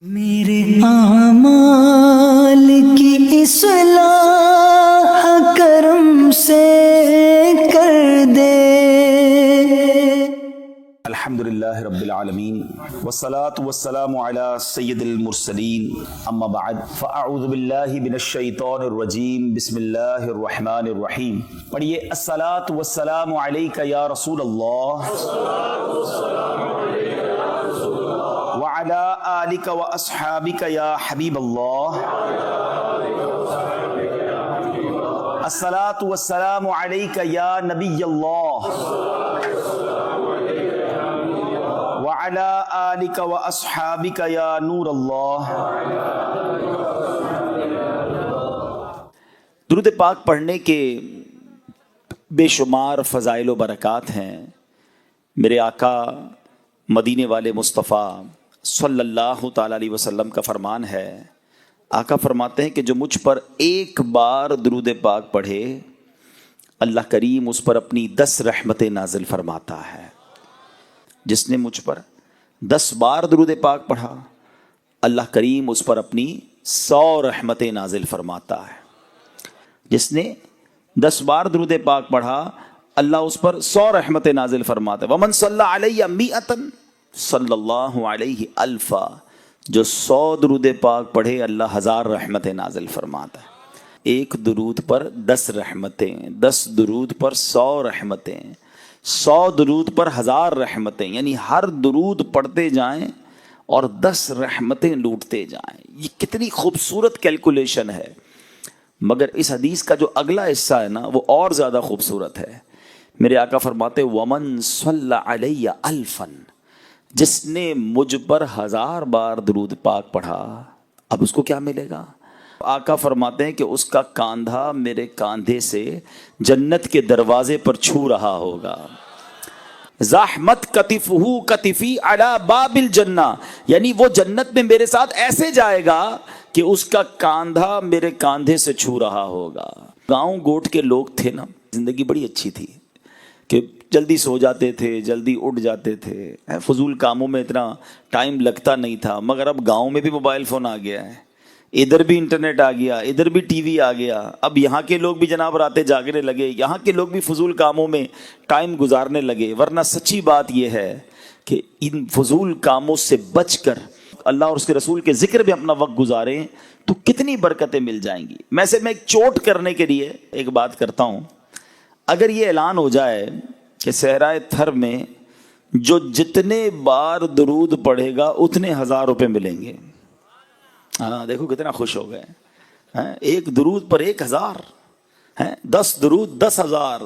میرے اعمال کی اصلاح کرم سے کر دے۔ الحمدللہ رب العالمین والصلاة والسلام علی سید المرسلین اما بعد فاعوذ باللہ من الشیطان الرجیم بسم اللہ الرحمن الرحیم۔ پڑھیے الصلاة والسلام علیک یا رسول اللہ وعلی آلک واصحابک یا حبیب اللہ۔ الصلاة والسلام علیک یا نبی اللہ وعلی آلک واصحابک یا نور اللہ۔ درود پاک پڑھنے کے بے شمار فضائل و برکات ہیں۔ میرے آقا مدینے والے مصطفیٰ صلی اللہ تعالی علیہ وسلم کا فرمان ہے، آقا فرماتے ہیں کہ جو مجھ پر ایک بار درود پاک پڑھے اللہ کریم اس پر اپنی 10 رحمتیں نازل فرماتا ہے۔ جس نے مجھ پر 10 بار درود پاک پڑھا اللہ کریم اس پر اپنی 100 رحمتیں نازل فرماتا ہے۔ جس نے 10 بار درود پاک پڑھا اللہ اس پر 100 رحمتیں نازل فرماتا ہے۔ ومن صلی علیہ 100 صلی اللہ علیہ الفا، جو 100 درود پاک پڑھے اللہ 1000 رحمتیں نازل فرماتا ہے۔ ایک درود پر 10 رحمتیں، 10 درود پر 100 رحمتیں، 100 درود پر 1000 رحمتیں، یعنی ہر درود پڑھتے جائیں اور 10 رحمتیں لوٹتے جائیں۔ یہ کتنی خوبصورت کیلکولیشن ہے۔ مگر اس حدیث کا جو اگلا حصہ ہے نا وہ اور زیادہ خوبصورت ہے۔ میرے آقا فرماتے ومن صلی علیہ الفا، جس نے مجھ پر 1000 بار درود پاک پڑھا اب اس کو کیا ملے گا؟ آقا فرماتے ہیں کہ اس کا کاندھا میرے کاندھے سے جنت کے دروازے پر چھو رہا ہوگا۔ زحمت کتفہ کتفی علی باب الجنہ، یعنی وہ جنت میں میرے ساتھ ایسے جائے گا کہ اس کا کاندھا میرے کاندھے سے چھو رہا ہوگا۔ گاؤں گوٹ کے لوگ تھے نا، زندگی بڑی اچھی تھی کہ جلدی سو جاتے تھے، جلدی اٹھ جاتے تھے، فضول کاموں میں اتنا ٹائم لگتا نہیں تھا۔ مگر اب گاؤں میں بھی موبائل فون آ گیا ہے، ادھر بھی انٹرنیٹ آ گیا، ادھر بھی ٹی وی آ گیا۔ اب یہاں کے لوگ بھی جناب راتے جاگنے لگے، یہاں کے لوگ بھی فضول کاموں میں ٹائم گزارنے لگے۔ ورنہ سچی بات یہ ہے کہ ان فضول کاموں سے بچ کر اللہ اور اس کے رسول کے ذکر میں اپنا وقت گزاریں تو کتنی برکتیں مل جائیں گی۔ میں ایک چوٹ کرنے کے لیے ایک بات کرتا ہوں، اگر یہ اعلان ہو جائے کہ صحرائے تھر میں جو جتنے بار درود پڑھے گا اتنے 1000 روپے ملیں گے۔ ہاں دیکھو کتنا خوش ہو گئے۔ ایک درود پر 1000، 10 درود 10,000،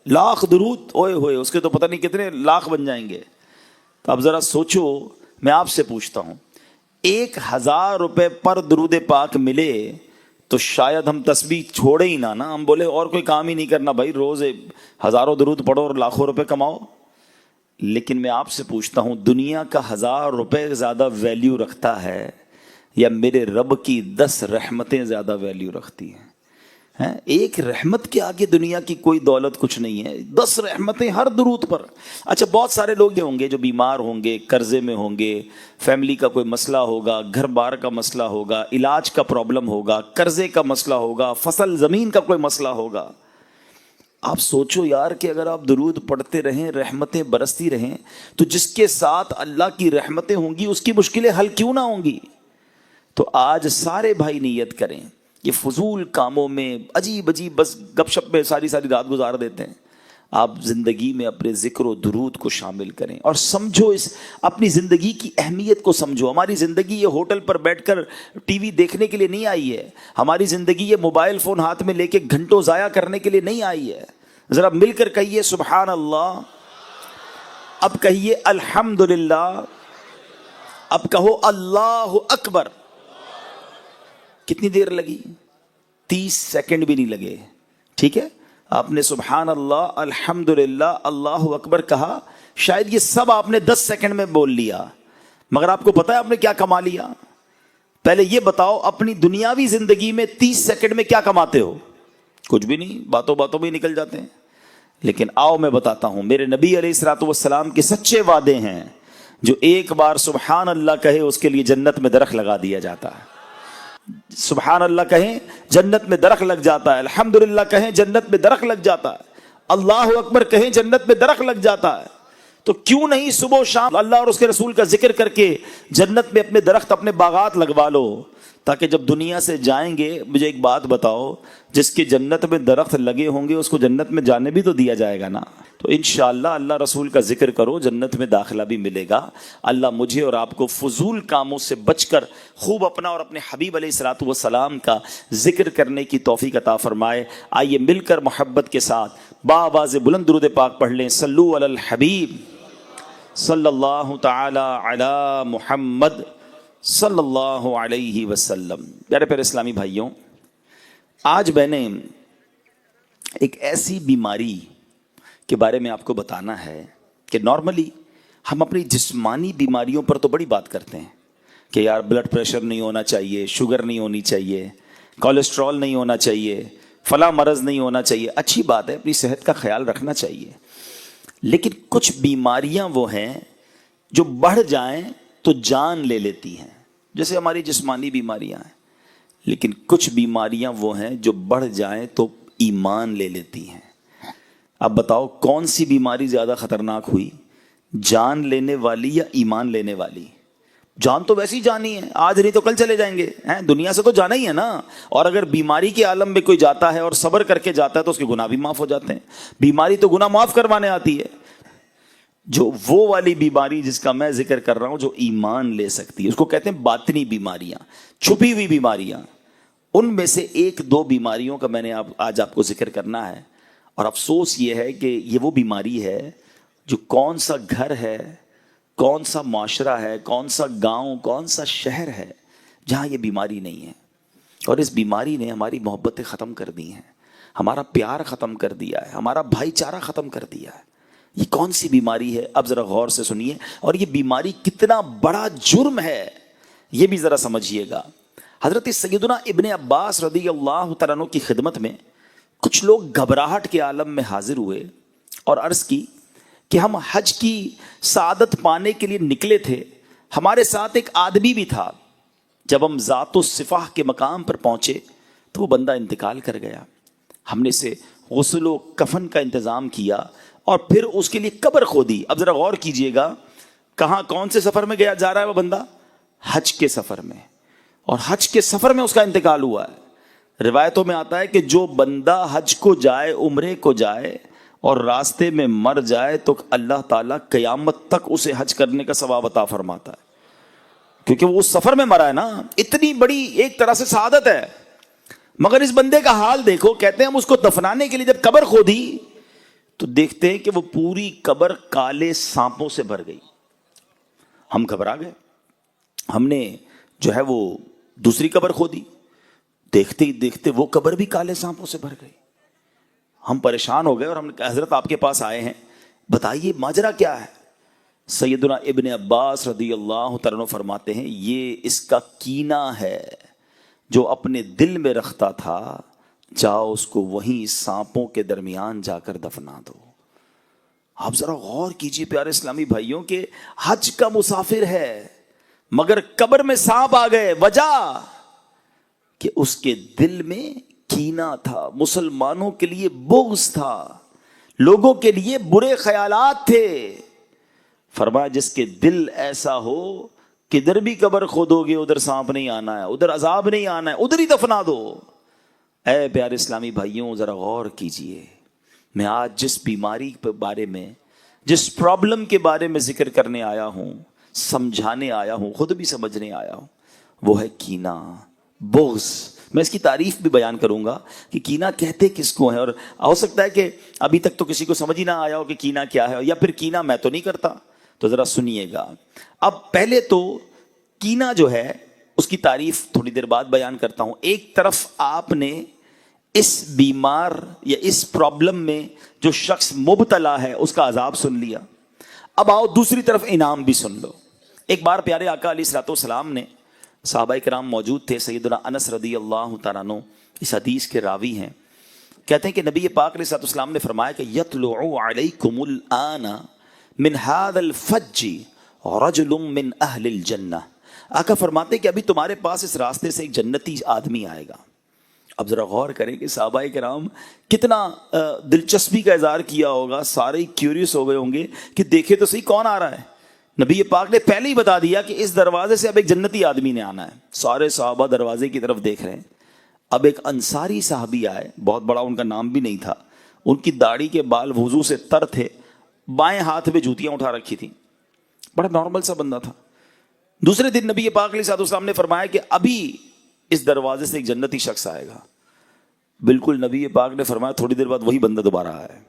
لاکھ درود اوئے ہوئے اس کے تو پتہ نہیں کتنے لاکھ بن جائیں گے۔ تو اب ذرا سوچو، میں آپ سے پوچھتا ہوں 1000 روپے پر درود پاک ملے تو شاید ہم تسبیح چھوڑے ہی نہ ہم بولے اور کوئی کام ہی نہیں کرنا بھائی، روز ہزاروں درود پڑھو اور لاکھوں روپے کماؤ۔ لیکن میں آپ سے پوچھتا ہوں دنیا کا 1000 روپے زیادہ ویلیو رکھتا ہے یا میرے رب کی 10 رحمتیں زیادہ ویلیو رکھتی ہیں؟ ایک رحمت کے آگے دنیا کی کوئی دولت کچھ نہیں ہے، 10 رحمتیں ہر درود پر۔ اچھا بہت سارے لوگ یہ ہوں گے جو بیمار ہوں گے، قرضے میں ہوں گے، فیملی کا کوئی مسئلہ ہوگا، گھر بار کا مسئلہ ہوگا، علاج کا پرابلم ہوگا، قرضے کا مسئلہ ہوگا، فصل زمین کا کوئی مسئلہ ہوگا۔ آپ سوچو یار کہ اگر آپ درود پڑھتے رہیں، رحمتیں برستی رہیں، تو جس کے ساتھ اللہ کی رحمتیں ہوں گی اس کی مشکلیں حل کیوں نہ ہوں گی؟ تو آج سارے بھائی نیت کریں، یہ فضول کاموں میں عجیب عجیب بس گپ شپ میں ساری رات گزار دیتے ہیں، آپ زندگی میں اپنے ذکر و درود کو شامل کریں اور سمجھو، اس اپنی زندگی کی اہمیت کو سمجھو۔ ہماری زندگی یہ ہوٹل پر بیٹھ کر ٹی وی دیکھنے کے لیے نہیں آئی ہے، ہماری زندگی یہ موبائل فون ہاتھ میں لے کے گھنٹوں ضائع کرنے کے لیے نہیں آئی ہے۔ ذرا مل کر کہیے سبحان اللہ، اب کہیے الحمدللہ، اب کہو اللہ اکبر۔ کتنی دیر لگی؟ 30 سیکنڈ بھی نہیں لگے، ٹھیک ہے؟ آپ نے سبحان اللہ، الحمدللہ، اللہ اکبر کہا، شاید یہ سب آپ نے 10 سیکنڈ میں بول لیا، مگر آپ کو پتا ہے آپ نے کیا کما لیا؟ پہلے یہ بتاؤ اپنی دنیاوی زندگی میں 30 سیکنڈ میں کیا کماتے ہو؟ کچھ بھی نہیں، باتوں باتوں میں نکل جاتے ہیں۔ لیکن آؤ میں بتاتا ہوں، میرے نبی علیہ الصلوۃ والسلام کے سچے وعدے ہیں، جو ایک بار سبحان اللہ کہے اس کے لیے جنت میں درخت لگا دیا جاتا ہے. سبحان اللہ کہیں جنت میں درخت لگ جاتا ہے. الحمدللہ کہیں جنت میں درخت لگ جاتا ہے. اللہ اکبر کہیں جنت میں درخت لگ جاتا ہے. تو کیوں نہیں صبح و شام اللہ اور اس کے رسول کا ذکر کر کے جنت میں اپنے درخت اپنے باغات لگوا لو, تاکہ جب دنیا سے جائیں گے. مجھے ایک بات بتاؤ, جس کے جنت میں درخت لگے ہوں گے اس کو جنت میں جانے بھی تو دیا جائے گا نا. تو انشاءاللہ اللہ رسول کا ذکر کرو, جنت میں داخلہ بھی ملے گا. اللہ مجھے اور آپ کو فضول کاموں سے بچ کر خوب اپنا اور اپنے حبیب علیہ الصلوۃ والسلام کا ذکر کرنے کی توفیق عطا فرمائے. آئیے مل کر محبت کے ساتھ بآواز بلند درود پاک پڑھ لیں. صلو علی الحبیب صلی اللہ تعالی علی محمد صلی اللہ علیہ وسلم. پیارے پیارے اسلامی بھائیوں, آج میں نے ایک ایسی بیماری کے بارے میں آپ کو بتانا ہے کہ نارملی ہم اپنی جسمانی بیماریوں پر تو بڑی بات کرتے ہیں کہ یار بلڈ پریشر نہیں ہونا چاہیے, شوگر نہیں ہونی چاہیے, کولیسٹرول نہیں ہونا چاہیے, فلاں مرض نہیں ہونا چاہیے. اچھی بات ہے, اپنی صحت کا خیال رکھنا چاہیے. لیکن کچھ بیماریاں وہ ہیں جو بڑھ جائیں تو جان لے لیتی ہیں, جیسے ہماری جسمانی بیماریاں ہیں. لیکن کچھ بیماریاں وہ ہیں جو بڑھ جائیں تو ایمان لے لیتی ہیں. اب بتاؤ کون سی بیماری زیادہ خطرناک ہوئی, جان لینے والی یا ایمان لینے والی؟ جان تو ویسی جانی ہے, آج نہیں تو کل چلے جائیں گے, دنیا سے تو جانا ہی ہے نا. اور اگر بیماری کے عالم میں کوئی جاتا ہے اور صبر کر کے جاتا ہے تو اس کے گناہ بھی معاف ہو جاتے ہیں. بیماری تو گناہ معاف کروانے آتی ہے. جو وہ والی بیماری جس کا میں ذکر کر رہا ہوں جو ایمان لے سکتی ہے, اس کو کہتے ہیں باطنی بیماریاں, چھپی ہوئی بیماریاں. ان میں سے ایک دو بیماریوں کا میں نے آج آپ کو ذکر کرنا ہے. اور افسوس یہ ہے کہ یہ وہ بیماری ہے جو کون سا گھر ہے, کون سا معاشرہ ہے, کون سا گاؤں, کون سا شہر ہے جہاں یہ بیماری نہیں ہے. اور اس بیماری نے ہماری محبتیں ختم کر دی ہیں, ہمارا پیار ختم کر دیا ہے, ہمارا بھائی چارہ ختم کر دیا ہے. یہ کون سی بیماری ہے؟ اب ذرا غور سے سنیے, اور یہ بیماری کتنا بڑا جرم ہے یہ بھی ذرا سمجھیے گا. حضرت سیدنا ابن عباس رضی اللہ تعالیٰ عنہ کی خدمت میں کچھ لوگ گھبراہٹ کے عالم میں حاضر ہوئے اور عرض کی کہ ہم حج کی سعادت پانے کے لیے نکلے تھے, ہمارے ساتھ ایک آدمی بھی تھا. جب ہم ذات الصفاح کے مقام پر پہنچے تو وہ بندہ انتقال کر گیا. ہم نے اسے غسل و کفن کا انتظام کیا اور پھر اس کے لیے قبر کھودی. اب ذرا غور کیجئے گا, کہاں کون سے سفر میں جا رہا ہے وہ بندہ؟ حج کے سفر میں. اور حج کے سفر میں اس کا انتقال ہوا ہے. روایتوں میں آتا ہے کہ جو بندہ حج کو جائے, عمرے کو جائے اور راستے میں مر جائے تو اللہ تعالیٰ قیامت تک اسے حج کرنے کا ثواب عطا فرماتا ہے, کیونکہ وہ اس سفر میں مرا ہے نا. اتنی بڑی ایک طرح سے سعادت ہے. مگر اس بندے کا حال دیکھو, کہتے ہیں ہم اس کو دفنانے کے لیے جب قبر کھودی تو دیکھتے ہیں کہ وہ پوری قبر کالے سانپوں سے بھر گئی. ہم گھبرا گئے, ہم نے جو ہے وہ دوسری قبر کھودی, دیکھتے ہی دیکھتے وہ قبر بھی کالے سانپوں سے بھر گئی. ہم پریشان ہو گئے اور ہم نے کہا حضرت آپ کے پاس آئے ہیں, بتائیے ماجرا کیا ہے. سیدنا ابن عباس رضی اللہ تعالیٰ عنہ فرماتے ہیں یہ اس کا کینہ ہے جو اپنے دل میں رکھتا تھا, جاؤ اس کو وہیں سانپوں کے درمیان جا کر دفنا دو. آپ ذرا غور کیجئے پیارے اسلامی بھائیوں کہ حج کا مسافر ہے مگر قبر میں سانپ آ گئے. وجہ کہ اس کے دل میں کینہ تھا, مسلمانوں کے لیے بغض تھا, لوگوں کے لیے برے خیالات تھے. فرمایا جس کے دل ایسا ہو کدھر بھی قبر کھودو گے ادھر سانپ نہیں آنا ہے, ادھر عذاب نہیں آنا ہے, ادھر ہی دفنا دو. اے پیارے اسلامی بھائیوں ذرا غور کیجئے, میں آج جس بیماری کے بارے میں, جس پرابلم کے بارے میں ذکر کرنے آیا ہوں, سمجھانے آیا ہوں, خود بھی سمجھنے آیا ہوں, وہ ہے کینہ, بغض. میں اس کی تعریف بھی بیان کروں گا کہ کینہ کہتے کس کو ہیں, اور ہو سکتا ہے کہ ابھی تک تو کسی کو سمجھ ہی نہ آیا ہو کہ کینہ کیا ہے, یا پھر کینہ میں تو نہیں کرتا. تو ذرا سنیے گا. اب پہلے تو کینہ جو ہے اس کی تعریف تھوڑی دیر بعد بیان کرتا ہوں. ایک طرف آپ نے اس بیمار یا اس پرابلم میں جو شخص مبتلا ہے اس کا عذاب سن لیا. اب آؤ دوسری طرف انعام بھی سن لو. ایک بار پیارے آقا علیہ الصلوۃ والسلام نے, صحابہ کرام موجود تھے, سیدنا انس رضی اللہ تعالیٰ عنہ اس حدیث کے راوی ہیں, کہتے ہیں کہ نبی پاک علیہ الصلوۃ والسلام نے فرمایا کہ یطلع علیکم الآن من هذا الفج رجل من اہل الجنہ، آقا فرماتے کہ ابھی تمہارے پاس اس راستے سے ایک جنتی آدمی آئے گا. اب ذرا غور کریں کہ صحابہ کرام کتنا دلچسپی کا اظہار کیا ہوگا، سارے کیوریس ہو گئے ہوں گے کہ دیکھے تو صحیح کون آ رہا ہے. نبی پاک نے پہلے ہی بتا دیا کہ اس دروازے سے اب ایک جنتی آدمی نے آنا ہے. سارے صحابہ دروازے کی طرف دیکھ رہے ہیں. اب ایک انصاری صحابی آئے، بہت بڑا ان کا نام بھی نہیں تھا، ان کی داڑھی کے بال وضو سے تر تھے، بائیں ہاتھ میں جوتیاں اٹھا رکھی تھیں، بڑا نارمل سا بندہ تھا. دوسرے دن نبی پاک علیہ الصلوۃ والسلام نے فرمایا کہ ابھی اس دروازے سے ایک جنتی شخص آئے گا. بالکل نبی پاک نے فرمایا تھوڑی دیر بعد وہی بندہ دوبارہ آیا.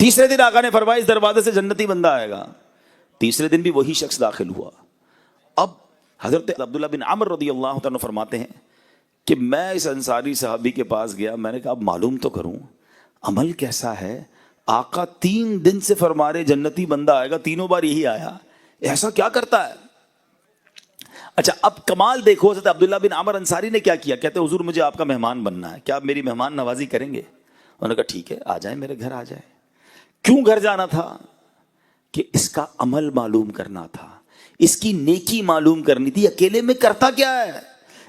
تیسرے دن آقا نے فرمایا اس دروازے سے جنتی بندہ آئے گا. تیسرے دن بھی وہی شخص داخل ہوا. اب حضرت عبداللہ بن عمر رضی اللہ تعالیٰ فرماتے ہیں کہ میں اس انصاری صحابی کے پاس گیا، میں نے کہا اب معلوم تو کروں عمل کیسا ہے. آقا 3 دن سے فرما رہے جنتی بندہ آئے گا، تینوں بار یہی آیا، ایسا کیا کرتا ہے. اچھا اب کمال دیکھو، حضرت عبداللہ بن عمر انصاری نے کیا کیا. کہتے حضور مجھے آپ کا مہمان بننا ہے، کیا آپ میری مہمان نوازی کریں گے؟ انہوں نے کہا ٹھیک ہے، آ جائیں میرے گھر آ جائیں. کیوں گھر جانا تھا؟ کہ اس کا عمل معلوم کرنا تھا، اس کی نیکی معلوم کرنی تھی. اکیلے میں کرتا کیا ہے،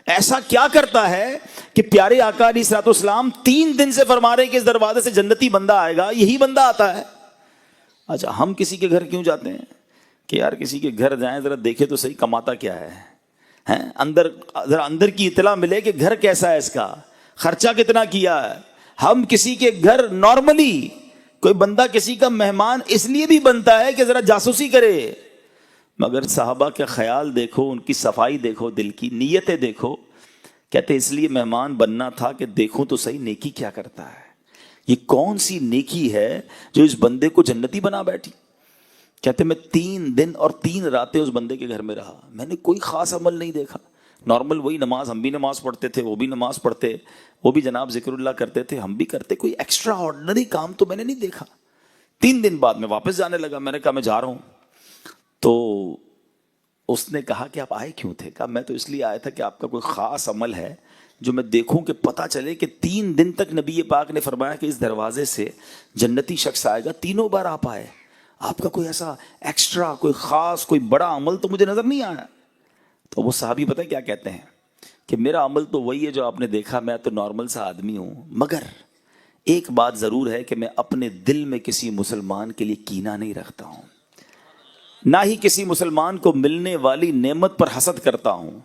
ایسا کیا کرتا ہے کہ پیارے آقا علیہ الصلوۃ والسلام 3 دن سے فرما رہے ہیں کہ اس دروازے سے جنتی بندہ آئے گا، یہی بندہ آتا ہے. اچھا ہم کسی کے گھر کیوں جاتے ہیں کہ یار کسی کے گھر جائیں ذرا دیکھے تو صحیح کماتا کیا ہے، اندر ذرا اندر کی اطلاع ملے کہ گھر کیسا ہے، اس کا خرچہ کتنا کیا ہے. ہم کسی کے گھر نارملی کوئی بندہ کسی کا مہمان اس لیے بھی بنتا ہے کہ ذرا جاسوسی کرے. مگر صحابہ کا خیال دیکھو، ان کی صفائی دیکھو، دل کی نیتیں دیکھو. کہتے اس لیے مہمان بننا تھا کہ دیکھوں تو صحیح نیکی کیا کرتا ہے، یہ کون سی نیکی ہے جو اس بندے کو جنتی بنا بیٹھی. کہتے میں 3 دن اور 3 راتیں اس بندے کے گھر میں رہا، میں نے کوئی خاص عمل نہیں دیکھا. نارمل وہی نماز، ہم بھی نماز پڑھتے تھے، وہ بھی نماز پڑھتے، وہ بھی جناب ذکر اللہ کرتے تھے، ہم بھی کرتے. کوئی ایکسٹرا آرڈنری کام تو میں نے نہیں دیکھا. 3 دن بعد میں واپس جانے لگا. میں نے کہا میں جا رہا ہوں. تو اس نے کہا کہ آپ آئے کیوں تھے؟ کہا میں تو اس لیے آیا تھا کہ آپ کا کوئی خاص عمل ہے جو میں دیکھوں کہ پتہ چلے کہ 3 دن تک نبی پاک نے فرمایا کہ اس دروازے سے جنتی شخص آئے گا، تینوں بار آپ آئے، آپ کا کوئی ایسا ایکسٹرا کوئی خاص کوئی بڑا عمل تو مجھے نظر نہیں آیا. تو وہ صحابی پتہ کیا کہتے ہیں کہ میرا عمل تو وہی ہے جو آپ نے دیکھا، میں تو نارمل سا آدمی ہوں، مگر ایک بات ضرور ہے کہ میں اپنے دل میں کسی مسلمان کے لیے کینہ نہیں رکھتا ہوں، نہ ہی کسی مسلمان کو ملنے والی نعمت پر حسد کرتا ہوں.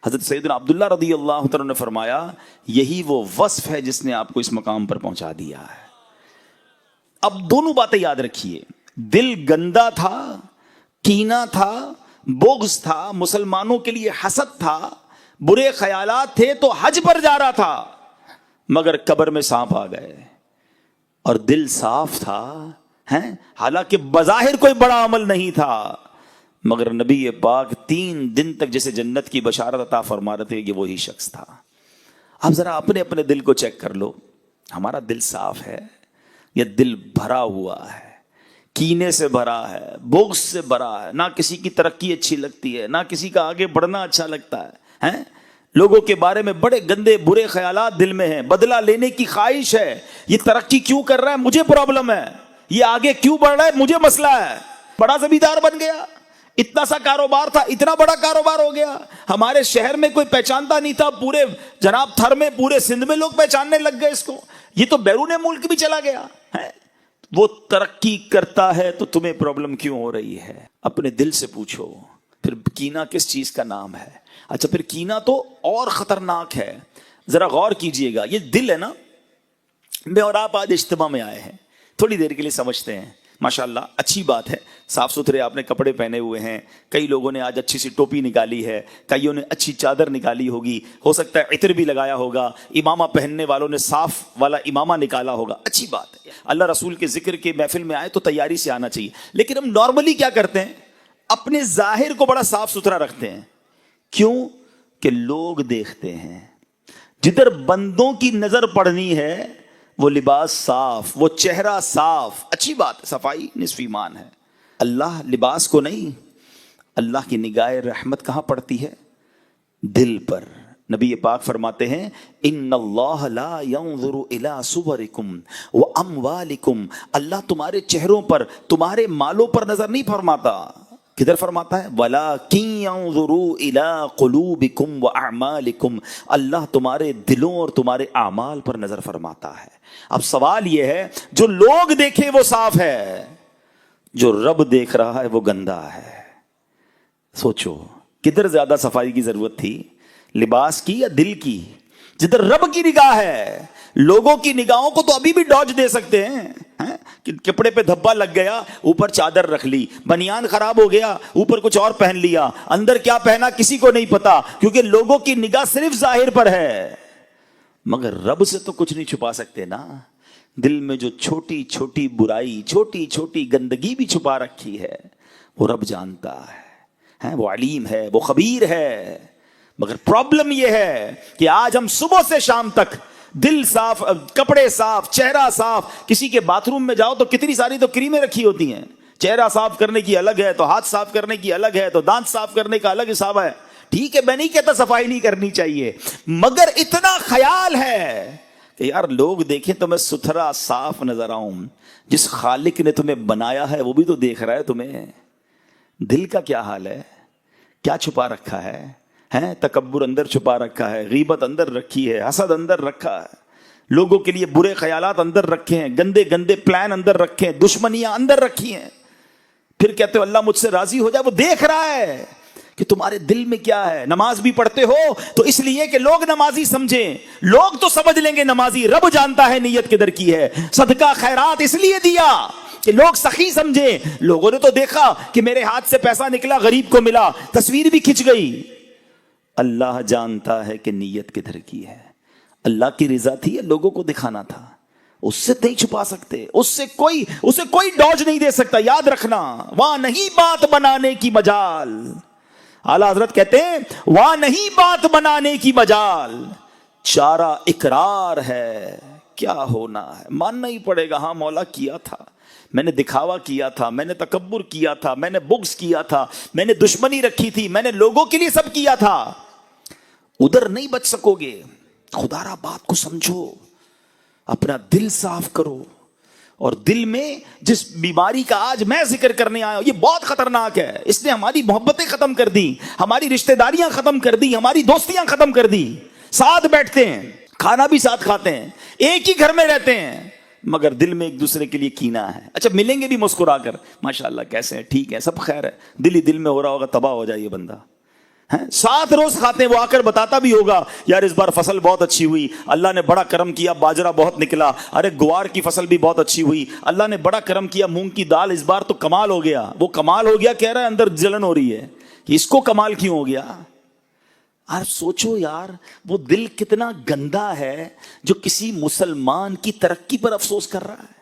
حضرت سیدنا عبداللہ رضی اللہ تعالیٰ نے فرمایا یہی وہ وصف ہے جس نے آپ کو اس مقام پر پہنچا دیا ہے. اب دونوں باتیں یاد رکھیے، دل گندا تھا، کینہ تھا، بغض تھا، مسلمانوں کے لیے حسد تھا، برے خیالات تھے، تو حج پر جا رہا تھا مگر قبر میں سانپ آ گئے. اور دل صاف تھا، حالانکہ بظاہر کوئی بڑا عمل نہیں تھا، مگر نبی پاک 3 دن تک جسے جنت کی بشارت عطا فرما رہے تھے یہ وہی شخص تھا. اب ذرا اپنے اپنے دل کو چیک کر لو، ہمارا دل صاف ہے یا دل بھرا ہوا ہے، کینے سے بھرا ہے، بغض سے بھرا ہے، نہ کسی کی ترقی اچھی لگتی ہے، نہ کسی کا آگے بڑھنا اچھا لگتا ہے، لوگوں کے بارے میں بڑے گندے برے خیالات دل میں ہیں، بدلہ لینے کی خواہش ہے، یہ ترقی کیوں کر رہا ہے مجھے پرابلم ہے، یہ آگے کیوں بڑھ رہا ہے مجھے مسئلہ ہے. بڑا زمیندار بن گیا، اتنا سا کاروبار تھا، اتنا بڑا کاروبار ہو گیا، ہمارے شہر میں کوئی پہچانتا نہیں تھا، پورے جناب تھر میں پورے سندھ میں لوگ پہچاننے لگ گئے اس کو، یہ تو بیرون ملک بھی چلا گیا ہے. وہ ترقی کرتا ہے تو تمہیں پرابلم کیوں ہو رہی ہے؟ اپنے دل سے پوچھو. پھر کینہ کس چیز کا نام ہے؟ اچھا پھر کینہ تو اور خطرناک ہے. ذرا غور کیجئے گا، یہ دل ہے نا، میں اور آپ آج اجتماع میں آئے ہیں، تھوڑی دیر کے لیے سمجھتے ہیں، ماشاءاللہ اچھی بات ہے، صاف ستھرے آپ نے کپڑے پہنے ہوئے ہیں، کئی لوگوں نے آج اچھی سی ٹوپی نکالی ہے، کئیوں نے اچھی چادر نکالی ہوگی، ہو سکتا ہے عطر بھی لگایا ہوگا، امامہ پہننے والوں نے صاف والا امامہ نکالا ہوگا، اچھی بات ہے. اللہ رسول کے ذکر کے محفل میں آئے تو تیاری سے آنا چاہیے. لیکن ہم نارملی کیا کرتے ہیں؟ اپنے ظاہر کو بڑا صاف ستھرا رکھتے ہیں. کیوں؟ کہ لوگ دیکھتے ہیں. جدھر بندوں کی نظر پڑنی ہے وہ لباس صاف، وہ چہرہ صاف، اچھی بات ہے، صفائی نصف ایمان ہے. اللہ لباس کو نہیں، اللہ کی نگاہ رحمت کہاں پڑتی ہے؟ دل پر. نبی پاک فرماتے ہیں ان اللہ لا ينظر الى صورکم واموالکم، اللہ تمہارے چہروں پر، تمہارے مالوں پر نظر نہیں فرماتا. کدھر فرماتا ہے وَلَٰكِن يَنظُرُوا إِلَىٰ قُلُوبِكُمْ وَأَعْمَالِكُمْ، اللہ تمہارے دلوں اور تمہارے اعمال پر نظر فرماتا ہے۔ اب سوال یہ ہے جو لوگ دیکھیں وہ صاف ہے، جو رب دیکھ رہا ہے وہ گندا ہے۔ سوچو کدھر زیادہ صفائی کی ضرورت تھی، لباس کی یا دل کی؟ جدھر رب کی نگاہ ہے، لوگوں کی نگاہوں کو تو ابھی بھی ڈاج دے سکتے ہیں، کہ کپڑے پہ دھبا لگ گیا اوپر چادر رکھ لی، بنیان خراب ہو گیا اوپر کچھ اور پہن لیا، اندر کیا پہنا کسی کو نہیں پتا، کیونکہ لوگوں کی نگاہ صرف ظاہر پر ہے۔ مگر رب سے تو کچھ نہیں چھپا سکتے نا، دل میں جو چھوٹی چھوٹی برائی، چھوٹی چھوٹی گندگی بھی چھپا رکھی ہے وہ رب جانتا ہے، وہ علیم ہے، وہ خبیر ہے۔ مگر پرابلم یہ ہے کہ آج ہم صبح سے شام تک دل صاف، کپڑے صاف، چہرہ صاف، کسی کے باتھ روم میں جاؤ تو کتنی ساری تو کریمیں رکھی ہوتی ہیں، چہرہ صاف کرنے کی الگ ہے، تو ہاتھ صاف کرنے کی الگ ہے، تو دانت صاف کرنے کا الگ حساب ہے۔ ٹھیک ہے، میں نہیں کہتا صفائی نہیں کرنی چاہیے، مگر اتنا خیال ہے کہ یار لوگ دیکھیں تو میں ستھرا صاف نظر آؤں۔ جس خالق نے تمہیں بنایا ہے وہ بھی تو دیکھ رہا ہے تمہیں۔ دل کا کیا حال ہے، کیا چھپا رکھا ہے؟ تکبر اندر چھپا رکھا ہے، غیبت اندر رکھی ہے، حسد اندر رکھا ہے، لوگوں کے لیے برے خیالات اندر رکھے ہیں، گندے گندے پلان اندر رکھے ہیں، دشمنیاں اندر رکھی ہیں۔ پھر کہتے ہو اللہ مجھ سے راضی ہو جائے، وہ دیکھ رہا ہے کہ تمہارے دل میں کیا ہے۔ نماز بھی پڑھتے ہو تو اس لیے کہ لوگ نمازی سمجھیں، لوگ تو سمجھ لیں گے نمازی، رب جانتا ہے نیت کدھر کی ہے۔ صدقہ خیرات اس لیے دیا کہ لوگ سخی سمجھیں، لوگوں نے تو دیکھا کہ میرے ہاتھ سے پیسہ نکلا غریب کو ملا، تصویر بھی کھنچ گئی۔ اللہ جانتا ہے کہ نیت کدھر کی ہے، اللہ کی رضا تھی یا لوگوں کو دکھانا تھا؟ اس سے نہیں چھپا سکتے، اسے کوئی ڈوج نہیں دے سکتا۔ یاد رکھنا، وہاں نہیں بات بنانے کی مجال۔ اعلیٰ حضرت کہتے ہیں وہاں نہیں بات بنانے کی مجال، چارہ اقرار ہے، کیا ہونا ہے ماننا ہی پڑے گا۔ ہاں مولا کیا تھا، میں نے دکھاوا کیا تھا، میں نے تکبر کیا تھا، میں نے بغض کیا تھا، میں نے دشمنی رکھی تھی، میں نے لوگوں کے لیے سب کیا تھا۔ ادھر نہیں بچ سکو گے، خدا را بات کو سمجھو، اپنا دل صاف کرو۔ اور دل میں جس بیماری کا آج میں ذکر کرنے آیا ہوں یہ بہت خطرناک ہے، اس نے ہماری محبتیں ختم کر دی، ہماری رشتہ داریاں ختم کر دی، ہماری دوستیاں ختم کر دی۔ ساتھ بیٹھتے ہیں، کھانا بھی ساتھ کھاتے ہیں، ایک ہی گھر میں رہتے ہیں، مگر دل میں ایک دوسرے کے لیے کینہ ہے۔ اچھا ملیں گے بھی مسکرا کر، ماشاءاللہ کیسے ہیں، ٹھیک ہے، سب خیر ہے، دل ہی دل میں ہو رہا ہوگا تباہ ہو جائے یہ بندہ۔ ساتھ روز کھاتے ہیں، وہ آ کر بتاتا بھی ہوگا یار اس بار فصل بہت اچھی ہوئی، اللہ نے بڑا کرم کیا، باجرہ بہت نکلا، ارے گوار کی فصل بھی بہت اچھی ہوئی، اللہ نے بڑا کرم کیا، مونگ کی دال اس بار تو کمال ہو گیا۔ وہ کمال ہو گیا کہہ رہا ہے، اندر جلن ہو رہی ہے کہ اس کو کمال کیوں ہو گیا۔ آپ سوچو یار وہ دل کتنا گندا ہے جو کسی مسلمان کی ترقی پر افسوس کر رہا ہے،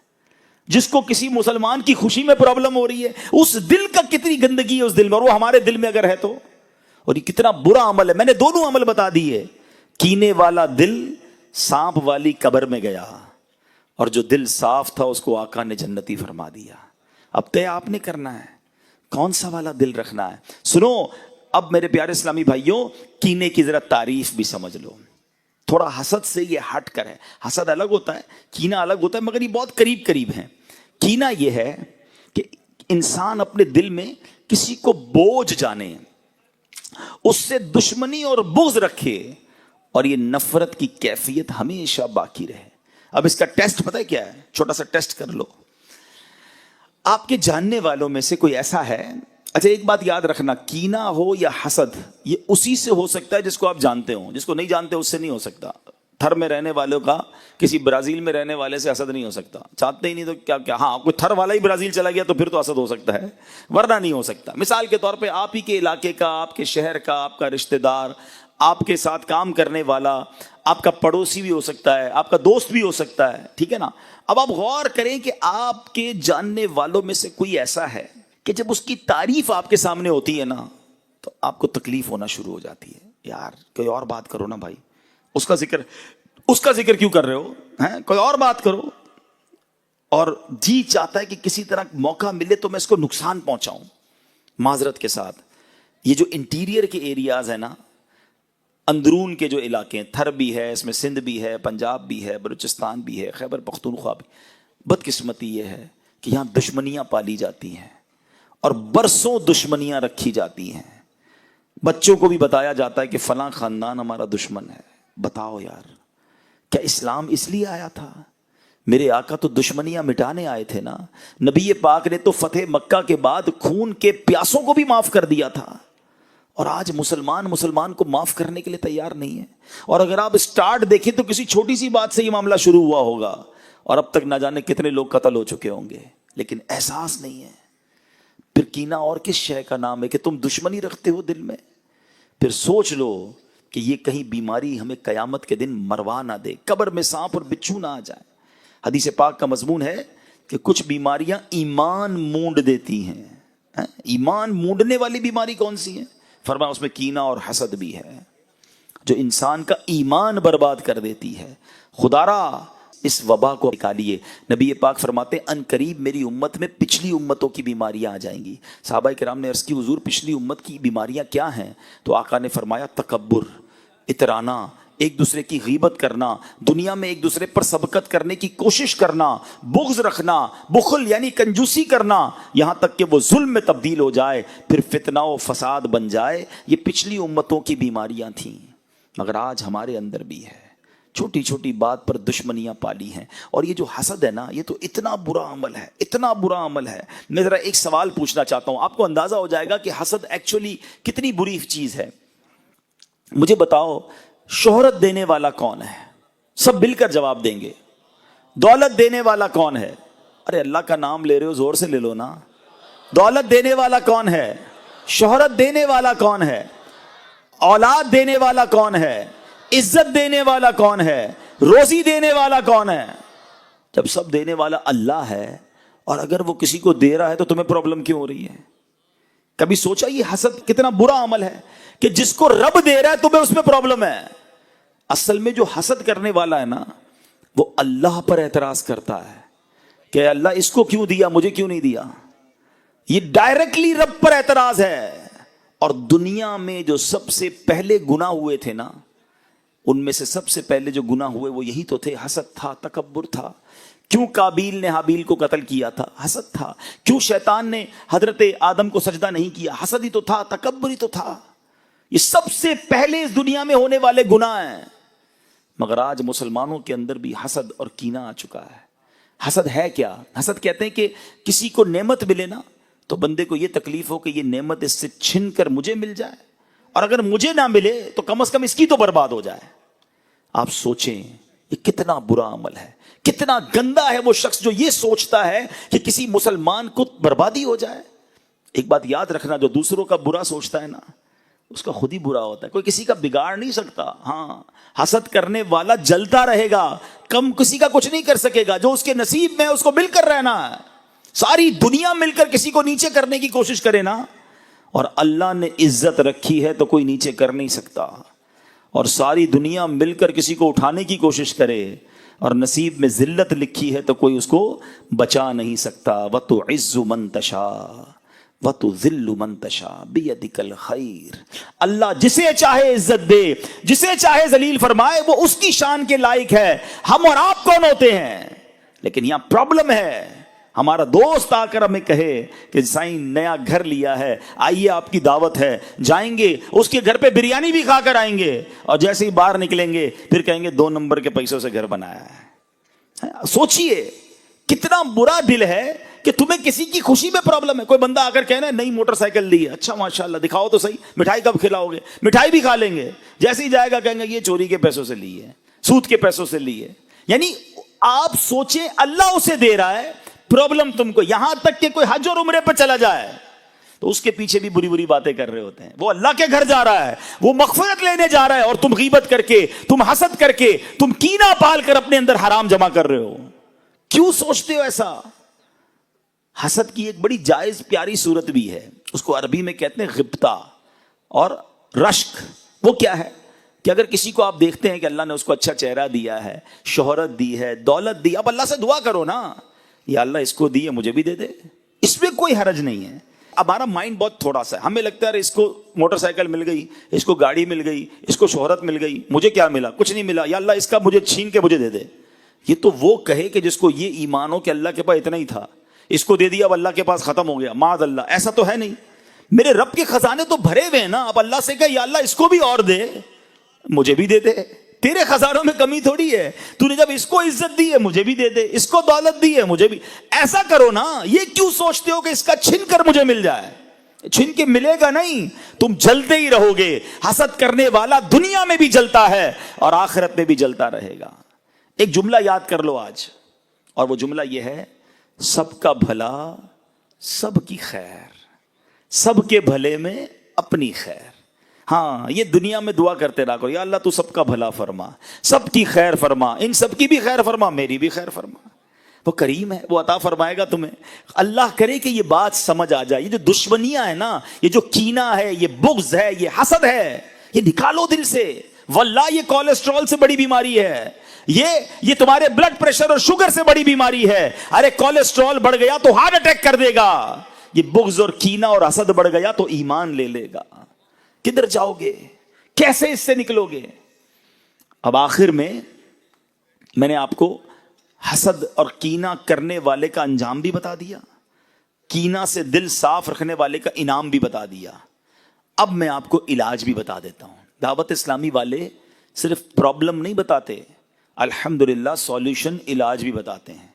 جس کو کسی مسلمان کی خوشی میں پرابلم ہو رہی ہے، اس دل کا کتنی گندگی ہے اس دل میں، اور وہ ہمارے دل میں اگر ہے تو، اور یہ کتنا برا عمل ہے۔ میں نے دونوں عمل بتا دیے، کینے والا دل سانپ والی قبر میں گیا، اور جو دل صاف تھا اس کو آقا نے جنتی فرما دیا۔ اب طے آپ نے کرنا ہے کون سا والا دل رکھنا ہے۔ سنو اب میرے پیارے اسلامی بھائیوں، کینے کی ذرا تعریف بھی سمجھ لو، تھوڑا حسد سے یہ ہٹ کر ہے۔ حسد الگ ہوتا ہے، کینہ الگ ہوتا ہے، مگر یہ بہت قریب قریب ہیں۔ کینہ یہ ہے کہ انسان اپنے دل میں کسی کو بوجھ جانے، اس سے دشمنی اور بغض رکھے، اور یہ نفرت کی کیفیت ہمیشہ باقی رہے۔ اب اس کا ٹیسٹ پتہ ہے کیا ہے؟ چھوٹا سا ٹیسٹ کر لو۔ آپ کے جاننے والوں میں سے کوئی ایسا ہے، اچھا ایک بات یاد رکھنا، کینہ ہو یا حسد یہ اسی سے ہو سکتا ہے جس کو آپ جانتے ہو، جس کو نہیں جانتے اس سے نہیں ہو سکتا۔ تھر میں رہنے والوں کا کسی برازیل میں رہنے والے سے حسد نہیں ہو سکتا، چاہتے ہی نہیں تو کیا ہاں کوئی تھر والا ہی برازیل چلا گیا تو پھر تو حسد ہو سکتا ہے، ورنہ نہیں ہو سکتا۔ مثال کے طور پہ آپ ہی کے علاقے کا، آپ کے شہر کا، آپ کا رشتہ دار، آپ کے ساتھ کام کرنے والا، آپ کا پڑوسی بھی ہو سکتا ہے، آپ کا دوست بھی ہو سکتا ہے، ٹھیک ہے نا۔ اب آپ غور کریں کہ آپ کے جاننے والوں میں سے کوئی ایسا ہے کہ جب اس کی تعریف آپ کے سامنے ہوتی ہے نا تو آپ کو تکلیف ہونا شروع ہو جاتی ہے، یار کوئی اور بات کرو نا بھائی، اس کا ذکر کیوں کر رہے ہو، کوئی اور بات کرو۔ اور جی چاہتا ہے کہ کسی طرح موقع ملے تو میں اس کو نقصان پہنچاؤں۔ معذرت کے ساتھ یہ جو انٹیریئر کے ایریاز ہیں نا، اندرون کے جو علاقے ہیں، تھر بھی ہے اس میں، سندھ بھی ہے، پنجاب بھی ہے، بلوچستان بھی ہے، خیبر پختونخوا بھی، بدقسمتی یہ ہے کہ یہاں دشمنیاں پالی جاتی ہیں، اور برسوں دشمنیاں رکھی جاتی ہیں. بچوں کو بھی بتایا جاتا ہے کہ فلاں خاندان ہمارا دشمن ہے. بتاؤ یار، کیا اسلام اس لیے آیا تھا؟ میرے آقا تو دشمنیاں مٹانے آئے تھے نا. نبی پاک نے تو فتح مکہ کے بعد خون کے پیاسوں کو بھی معاف کر دیا تھا، اور آج مسلمان کو معاف کرنے کے لیے تیار نہیں ہے. اور اگر آپ اسٹارٹ دیکھیں تو کسی چھوٹی سی بات سے یہ معاملہ شروع ہوا ہوگا اور اب تک نہ جانے کتنے لوگ قتل ہو چکے ہوں گے، لیکن احساس نہیں ہے. پھر کینہ اور کس شے کا نام ہے کہ تم دشمنی رکھتے ہو دل میں؟ پھر سوچ لو کہ یہ کہیں بیماری ہمیں قیامت کے دن مروا نہ دے، قبر میں سانپ اور بچھو نہ آ جائے. حدیث پاک کا مضمون ہے کہ کچھ بیماریاں ایمان مونڈ دیتی ہیں. ایمان مونڈنے والی بیماری کون سی ہے؟ فرمایا اس میں کینہ اور حسد بھی ہے، جو انسان کا ایمان برباد کر دیتی ہے. خدارا اس وبا کو نکالیے. نبی پاک فرماتے ہیں ان قریب میری امت میں پچھلی امتوں کی بیماریاں آ جائیں گی. صحابہ کرام نے عرض کی حضور پچھلی امت کی بیماریاں کیا ہیں؟ تو آقا نے فرمایا تکبر، اترانا، ایک دوسرے کی غیبت کرنا، دنیا میں ایک دوسرے پر سبقت کرنے کی کوشش کرنا، بغض رکھنا، بخل یعنی کنجوسی کرنا، یہاں تک کہ وہ ظلم میں تبدیل ہو جائے، پھر فتنہ و فساد بن جائے. یہ پچھلی امتوں کی بیماریاں تھیں، مگر آج ہمارے اندر بھی ہے. چھوٹی چھوٹی بات پر دشمنیاں پالی ہیں. اور یہ جو حسد ہے نا، یہ تو اتنا برا عمل ہے، اتنا برا عمل ہے. میں ذرا ایک سوال پوچھنا چاہتا ہوں، آپ کو اندازہ ہو جائے گا کہ حسد ایکچولی کتنی بری چیز ہے. مجھے بتاؤ شہرت دینے والا کون ہے؟ سب مل کر جواب دیں گے. دولت دینے والا کون ہے؟ ارے اللہ کا نام لے رہے ہو، زور سے لے لو نا. دولت دینے والا کون ہے؟ شہرت دینے والا کون ہے؟ اولاد دینے والا کون ہے؟ عزت دینے والا کون ہے؟ روزی دینے والا کون ہے؟ جب سب دینے والا اللہ ہے، اور اگر وہ کسی کو دے رہا ہے تو تمہیں پرابلم کیوں ہو رہی ہے؟ کبھی سوچا یہ حسد کتنا برا عمل ہے کہ جس کو رب دے رہا ہے تمہیں اس میں پرابلم ہے. اصل میں جو حسد کرنے والا ہے نا، وہ اللہ پر اعتراض کرتا ہے کہ اللہ اس کو کیوں دیا، مجھے کیوں نہیں دیا. یہ ڈائریکٹلی رب پر اعتراض ہے. اور دنیا میں جو سب سے پہلے گناہ ہوئے تھے نا، ان میں سے سب سے پہلے جو گناہ ہوئے وہ یہی تو تھے. حسد تھا، تکبر تھا. کیوں قابیل نے حابیل کو قتل کیا تھا؟ حسد تھا. کیوں شیطان نے حضرت آدم کو سجدہ نہیں کیا؟ حسد ہی تو تھا، تکبر ہی تو تھا. یہ سب سے پہلے اس دنیا میں ہونے والے گناہ ہیں. مگر آج مسلمانوں کے اندر بھی حسد اور کینہ آ چکا ہے. حسد ہے کیا؟ حسد کہتے ہیں کہ کسی کو نعمت ملے نا تو بندے کو یہ تکلیف ہو کہ یہ نعمت اس سے چھن کر مجھے مل جائے، اور اگر مجھے نہ ملے تو کم از کم اس کی تو برباد ہو جائے. آپ سوچیں یہ کتنا برا عمل ہے، کتنا گندا ہے وہ شخص جو یہ سوچتا ہے کہ کسی مسلمان کو بربادی ہو جائے. ایک بات یاد رکھنا، جو دوسروں کا برا سوچتا ہے نا، اس کا خود ہی برا ہوتا ہے. کوئی کسی کا بگاڑ نہیں سکتا. ہاں، حسد کرنے والا جلتا رہے گا، کم کسی کا کچھ نہیں کر سکے گا. جو اس کے نصیب میں ہے اس کو مل کر رہنا ہے. ساری دنیا مل کر کسی کو نیچے کرنے کی کوشش کرے نا، اور اللہ نے عزت رکھی ہے تو کوئی نیچے کر نہیں سکتا. اور ساری دنیا مل کر کسی کو اٹھانے کی کوشش کرے اور نصیب میں ذلت لکھی ہے تو کوئی اس کو بچا نہیں سکتا. وَتُعِزُّ مَن تَشَاءُ وَتُذِلُّ مَن تَشَاءُ بِيَدِكَ الْخَيْرُ. اللہ جسے چاہے عزت دے، جسے چاہے ذلیل فرمائے، وہ اس کی شان کے لائق ہے. ہم اور آپ کون ہوتے ہیں؟ لیکن یہاں پرابلم ہے. ہمارا دوست آ کر ہمیں کہے کہ سائیں نیا گھر لیا ہے، آئیے آپ کی دعوت ہے، جائیں گے اس کے گھر پہ بریانی بھی کھا کر آئیں گے، اور جیسے ہی باہر نکلیں گے پھر کہیں گے 2 نمبر کے پیسوں سے گھر بنایا ہے. سوچئے کتنا برا دل ہے کہ تمہیں کسی کی خوشی میں پرابلم ہے. کوئی بندہ آ کر کہنا ہے نئی موٹر سائیکل لی ہے، اچھا ماشاءاللہ دکھاؤ تو صحیح، مٹھائی کب کھلاؤ گے؟ مٹھائی بھی کھا لیں گے. جیسے ہی جائے گا کہیں گے یہ چوری کے پیسوں سے لی ہے، سود کے پیسوں سے لی ہے. یعنی آپ سوچیں اللہ اسے دے رہا ہے، پرابلم تم کو. یہاں تک کہ کوئی حج اور عمرے پہ چلا جائے تو اس کے پیچھے بھی بری بری باتیں کر رہے ہوتے ہیں. وہ اللہ کے گھر جا رہا ہے، وہ مغفرت لینے جا رہا ہے، اور تم غیبت کر کے، تم حسد کر کے، تم کینہ پال کر اپنے اندر حرام جمع کر رہے ہو. کیوں سوچتے ہو ایسا؟ حسد کی ایک بڑی جائز پیاری صورت بھی ہے، اس کو عربی میں کہتے ہیں غبطہ اور رشک. وہ کیا ہے کہ اگر کسی کو آپ دیکھتے ہیں کہ اللہ نے اس کو اچھا چہرہ دیا ہے، شہرت دی ہے، دولت دی، اب اللہ سے دعا کرو نا، یا اللہ اس کو دی ہے مجھے بھی دے دے. اس میں کوئی حرج نہیں ہے. ہمارا مائنڈ بہت تھوڑا سا ہے، ہمیں لگتا ہے اس کو موٹر سائیکل مل گئی، اس کو گاڑی مل گئی، اس کو شہرت مل گئی، مجھے کیا ملا؟ کچھ نہیں ملا. یا اللہ اس کا مجھے چھین کے مجھے دے دے. یہ تو وہ کہے کہ جس کو یہ ایمان ہو کہ اللہ کے پاس اتنا ہی تھا، اس کو دے دیا اب اللہ کے پاس ختم ہو گیا، معاذ اللہ، ایسا تو ہے نہیں. میرے رب کے خزانے تو بھرے ہوئے ہیں نا. اب اللہ سے کہ یا اللہ اس کو بھی اور دے، مجھے بھی دے دے. تیرے خزانوں میں کمی تھوڑی ہے. تو نے جب اس کو عزت دی ہے مجھے بھی دے دے، اس کو دولت دی ہے مجھے بھی. ایسا کرو نا. یہ کیوں سوچتے ہو کہ اس کا چھن کر مجھے مل جائے؟ چھن کے ملے گا نہیں، تم جلتے ہی رہو گے. حسد کرنے والا دنیا میں بھی جلتا ہے اور آخرت میں بھی جلتا رہے گا. ایک جملہ یاد کر لو آج، اور وہ جملہ یہ ہے: سب کا بھلا سب کی خیر، سب کے بھلے میں اپنی خیر. ہاں، یہ دنیا میں دعا کرتے رہا کرو، یا اللہ تو سب کا بھلا فرما، سب کی خیر فرما، ان سب کی بھی خیر فرما، میری بھی خیر فرما. وہ کریم ہے، وہ عطا فرمائے گا تمہیں. اللہ کرے کہ یہ بات سمجھ آ جائے. یہ جو دشمنیاں ہیں نا، یہ جو کینہ ہے، یہ بغض ہے، یہ حسد ہے، یہ نکالو دل سے. واللہ یہ کولیسٹرول سے بڑی بیماری ہے، یہ تمہارے بلڈ پریشر اور شوگر سے بڑی بیماری ہے. ارے کولیسٹرول بڑھ گیا تو ہارٹ اٹیک کر دے گا. یہ بغض اور کینہ اور حسد بڑھ گیا تو ایمان لے لے گا. کدھر جاؤ گے؟ کیسے اس سے نکلو گے؟ اب آخر میں نے آپ کو حسد اور کینہ کرنے والے کا انجام بھی بتا دیا، کینہ سے دل صاف رکھنے والے کا انعام بھی بتا دیا. اب میں آپ کو علاج بھی بتا دیتا ہوں. دعوت اسلامی والے صرف پرابلم نہیں بتاتے، الحمدللہ سولوشن، علاج بھی بتاتے ہیں.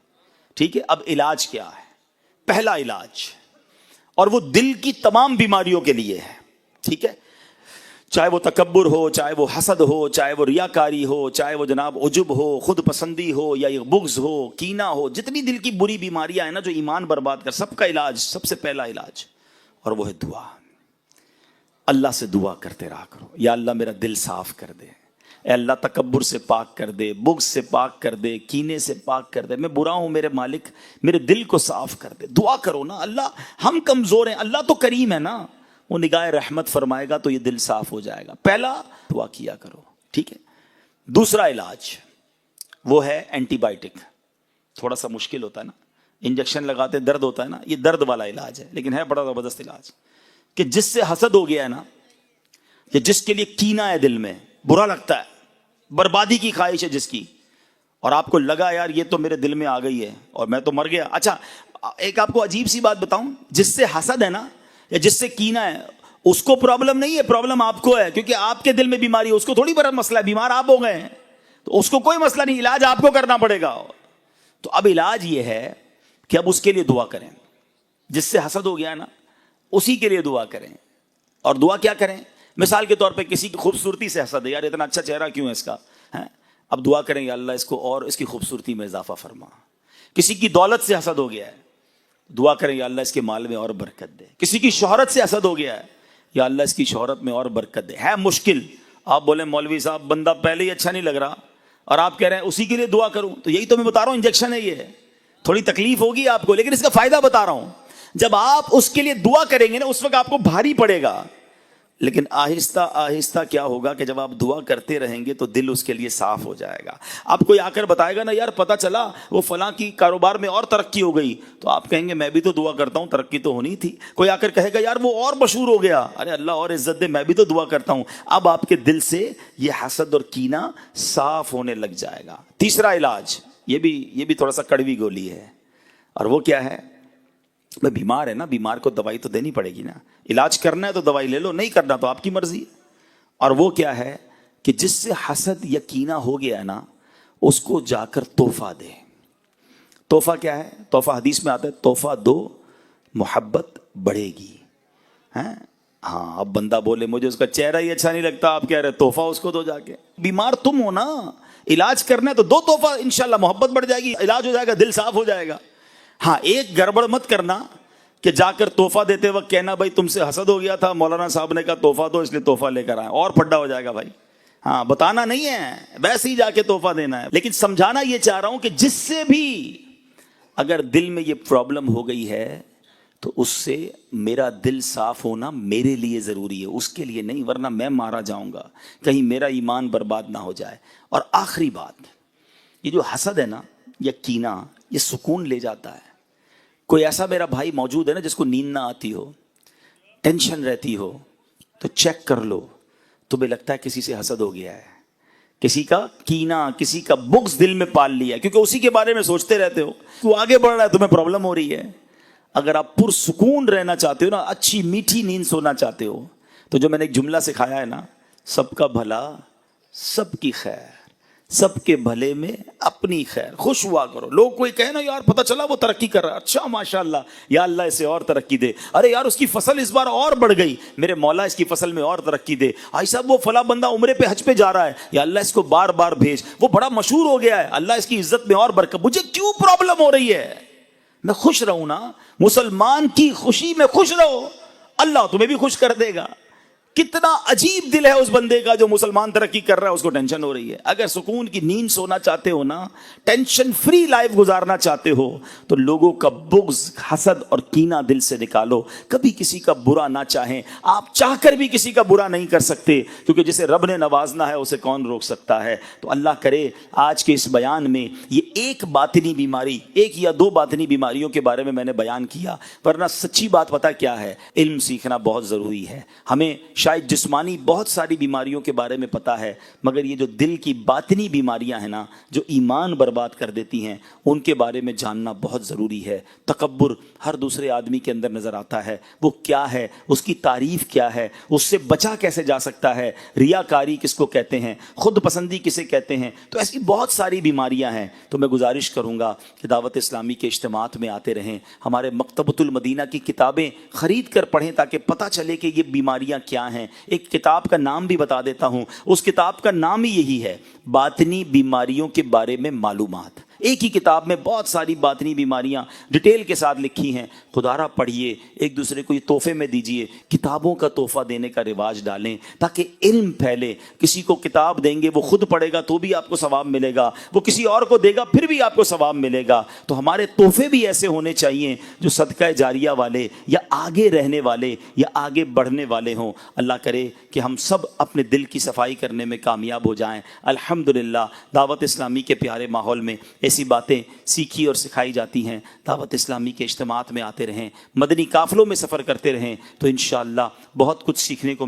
ٹھیک ہے، اب علاج کیا ہے؟ پہلا علاج، اور وہ دل کی تمام بیماریوں کے لیے ہے. ٹھیک ہے، چاہے وہ تکبر ہو، چاہے وہ حسد ہو، چاہے وہ ریاکاری ہو، چاہے وہ جناب عجب ہو، خود پسندی ہو، یا یہ بغض ہو، کینہ ہو، جتنی دل کی بری بیماریاں ہیں نا جو ایمان برباد کر، سب کا علاج، سب سے پہلا علاج، اور وہ ہے دعا. اللہ سے دعا کرتے رہا کرو، یا اللہ میرا دل صاف کر دے. اے اللہ تکبر سے پاک کر دے، بغض سے پاک کر دے، کینے سے پاک کر دے. میں برا ہوں میرے مالک، میرے دل کو صاف کر دے. دعا کرو نا. اللہ، ہم کمزور ہیں، اللہ تو کریم ہے نا، وہ نگاہ رحمت فرمائے گا تو یہ دل صاف ہو جائے گا. پہلا دعا کیا کرو. ٹھیک ہے. دوسرا علاج وہ ہے اینٹی بائیوٹک. تھوڑا سا مشکل ہوتا ہے نا، انجیکشن لگاتے درد ہوتا ہے نا، یہ درد والا علاج ہے، لیکن ہے بڑا زبردست علاج. کہ جس سے حسد ہو گیا ہے نا، یا جس کے لیے کینہ ہے دل میں، برا لگتا ہے، بربادی کی خواہش ہے جس کی، اور آپ کو لگا یار یہ تو میرے دل میں آ گئی ہے اور میں تو مر گیا. اچھا، ایک آپ کو عجیب سی بات بتاؤں، جس سے حسد ہے نا یا جس سے کینہ ہے، اس کو پرابلم نہیں ہے، پرابلم آپ کو ہے، کیونکہ آپ کے دل میں بیماری ہے. اس کو تھوڑی بڑا مسئلہ ہے، بیمار آپ ہو گئے ہیں تو اس کو کوئی مسئلہ نہیں، علاج آپ کو کرنا پڑے گا. تو اب علاج یہ ہے کہ اب اس کے لیے دعا کریں. جس سے حسد ہو گیا نا اسی کے لیے دعا کریں. اور دعا کیا کریں؟ مثال کے طور پہ کسی کی خوبصورتی سے حسد ہے، یار اتنا اچھا چہرہ کیوں ہے اس کا، اب دعا کریں یا اللہ اس کو اور اس کی خوبصورتی میں اضافہ فرما. کسی کی دولت سے حسد ہو گیا ہے، دعا کریں یا اللہ اس کے مال میں اور برکت دے. کسی کی شہرت سے حسد ہو گیا ہے، یا اللہ اس کی شہرت میں اور برکت دے. ہے مشکل، آپ بولیں مولوی صاحب بندہ پہلے ہی اچھا نہیں لگ رہا اور آپ کہہ رہے ہیں اسی کے لیے دعا کروں، تو یہی تو میں بتا رہا ہوں، انجیکشن ہے یہ. تھوڑی تکلیف ہوگی آپ کو، لیکن اس کا فائدہ بتا رہا ہوں. جب آپ اس کے لیے دعا کریں گے نا اس وقت آپ کو بھاری پڑے گا، لیکن آہستہ آہستہ کیا ہوگا کہ جب آپ دعا کرتے رہیں گے تو دل اس کے لیے صاف ہو جائے گا. آپ کوئی آ کر بتائے گا نا یار پتہ چلا وہ فلاں کی کاروبار میں اور ترقی ہو گئی، تو آپ کہیں گے میں بھی تو دعا کرتا ہوں، ترقی تو ہونی تھی. کوئی آ کر کہے گا یار وہ اور مشہور ہو گیا، ارے اللہ اور عزت دے، میں بھی تو دعا کرتا ہوں. اب آپ کے دل سے یہ حسد اور کینہ صاف ہونے لگ جائے گا. تیسرا علاج، یہ بھی تھوڑا سا کڑوی گولی ہے، اور وہ کیا ہے؟ میں بیمار ہے نا، بیمار کو دوائی تو دینی پڑے گی نا. علاج کرنا ہے تو دوائی لے لو، نہیں کرنا تو آپ کی مرضی. اور وہ کیا ہے کہ جس سے حسد یا کینہ ہو گیا ہے نا اس کو جا کر تحفہ دے. تحفہ کیا ہے؟ تحفہ حدیث میں آتا ہے تحفہ دو محبت بڑھے گی. ہاں، اب بندہ بولے مجھے اس کا چہرہ ہی اچھا نہیں لگتا، آپ کہہ رہے تحفہ اس کو دو جا کے. بیمار تم ہو نا، علاج کرنا ہے تو دو تحفہ، انشاءاللہ محبت بڑھ جائے گی، علاج ہو جائے گا، دل صاف ہو جائے گا. ہاں، ایک گڑبڑ مت کرنا کہ جا کر تحفہ دیتے وقت کہنا بھائی تم سے حسد ہو گیا تھا، مولانا صاحب نے کہا تحفہ دو اس لیے تحفہ لے کر آئے، اور پھڈا ہو جائے گا بھائی. ہاں، بتانا نہیں ہے، ویسے ہی جا کے تحفہ دینا ہے. لیکن سمجھانا یہ چاہ رہا ہوں کہ جس سے بھی اگر دل میں یہ پرابلم ہو گئی ہے تو اس سے میرا دل صاف ہونا میرے لیے ضروری ہے، اس کے لیے نہیں، ورنہ میں مارا جاؤں گا، کہیں میرا ایمان برباد نہ ہو جائے. اور آخری بات، یہ جو حسد ہے نا یا کینہ، یہ سکون لے جاتا ہے. کوئی ایسا میرا بھائی موجود ہے نا جس کو نیند نہ آتی ہو، ٹینشن رہتی ہو، تو چیک کر لو، تمہیں لگتا ہے کسی سے حسد ہو گیا ہے، کسی کا کینہ، کسی کا بغض دل میں پال لیا ہے، کیونکہ اسی کے بارے میں سوچتے رہتے ہو. تو آگے بڑھ رہا ہے، تمہیں پرابلم ہو رہی ہے، اگر آپ پرسکون رہنا چاہتے ہو نا، اچھی میٹھی نیند سونا چاہتے ہو، تو جو میں نے ایک جملہ سکھایا ہے نا، سب کا بھلا سب کی خیر، سب کے بھلے میں اپنی خیر، خوش ہوا کرو۔ لوگ کوئی کہے نا یار پتہ چلا وہ ترقی کر رہا ہے، اچھا ماشاءاللہ، یا اللہ اسے اور ترقی دے، ارے یار اس کی فصل اس بار اور بڑھ گئی، میرے مولا اس کی فصل میں اور ترقی دے، آئی صاحب وہ فلاں بندہ عمرے پہ حج پہ جا رہا ہے، یا اللہ اس کو بار بار بھیج، وہ بڑا مشہور ہو گیا ہے، اللہ اس کی عزت میں اور برکت۔ مجھے کیوں پرابلم ہو رہی ہے؟ میں خوش رہوں نا، مسلمان کی خوشی میں خوش رہو، اللہ تمہیں بھی خوش کر دے گا۔ کتنا عجیب دل ہے اس بندے کا جو مسلمان ترقی کر رہا ہے، اس کو ٹینشن ہو رہی ہے۔ اگر سکون کی نیند سونا چاہتے ہو نا، ٹینشن فری لائف گزارنا چاہتے ہو، تو لوگوں کا بغض، حسد اور کینہ دل سے نکالو، کبھی کسی کا برا نہ چاہیں۔ آپ چاہ کر بھی کسی کا برا نہیں کر سکتے، کیونکہ جسے رب نے نوازنا ہے اسے کون روک سکتا ہے۔ تو اللہ کرے آج کے اس بیان میں یہ ایک باطنی بیماری، ایک یا دو باطنی بیماریوں کے بارے میں میں نے بیان کیا، ورنہ سچی بات پتہ کیا ہے، علم سیکھنا بہت ضروری ہے۔ ہمیں شاید جسمانی بہت ساری بیماریوں کے بارے میں پتا ہے، مگر یہ جو دل کی باطنی بیماریاں ہیں نا، جو ایمان برباد کر دیتی ہیں، ان کے بارے میں جاننا بہت ضروری ہے۔ تکبر ہر دوسرے آدمی کے اندر نظر آتا ہے، وہ کیا ہے، اس کی تعریف کیا ہے، اس سے بچا کیسے جا سکتا ہے، ریاکاری کس کو کہتے ہیں، خود پسندی کسے کہتے ہیں، تو ایسی بہت ساری بیماریاں ہیں۔ تو میں گزارش کروں گا کہ دعوت اسلامی کے اجتماعات میں آتے رہیں، ہمارے مکتبۃ المدینہ کی کتابیں خرید کر پڑھیں، تاکہ پتہ چلے کہ یہ بیماریاں کیا ہیں۔ ایک کتاب کا نام بھی بتا دیتا ہوں، اس کتاب کا نام ہی یہی ہے، باطنی بیماریوں کے بارے میں معلومات۔ ایک ہی کتاب میں بہت ساری باطنی بیماریاں ڈیٹیل کے ساتھ لکھی ہیں۔ خدا را پڑھیے، ایک دوسرے کو یہ تحفے میں دیجیے، کتابوں کا تحفہ دینے کا رواج ڈالیں تاکہ علم پھیلے۔ کسی کو کتاب دیں گے، وہ خود پڑھے گا تو بھی آپ کو ثواب ملے گا، وہ کسی اور کو دے گا پھر بھی آپ کو ثواب ملے گا۔ تو ہمارے تحفے بھی ایسے ہونے چاہیے جو صدقہ جاریہ والے، یا آگے رہنے والے، یا آگے بڑھنے والے ہوں۔ اللہ کرے کہ ہم سب اپنے دل کی صفائی کرنے میں کامیاب ہو جائیں۔ الحمدللہ دعوت اسلامی کے پیارے ماحول میں ایسی باتیں سیکھی اور سکھائی جاتی ہیں۔ دعوت اسلامی کے اجتماعات میں آتے رہیں، مدنی قافلوں میں سفر کرتے رہیں، تو انشاءاللہ بہت کچھ سیکھنے کو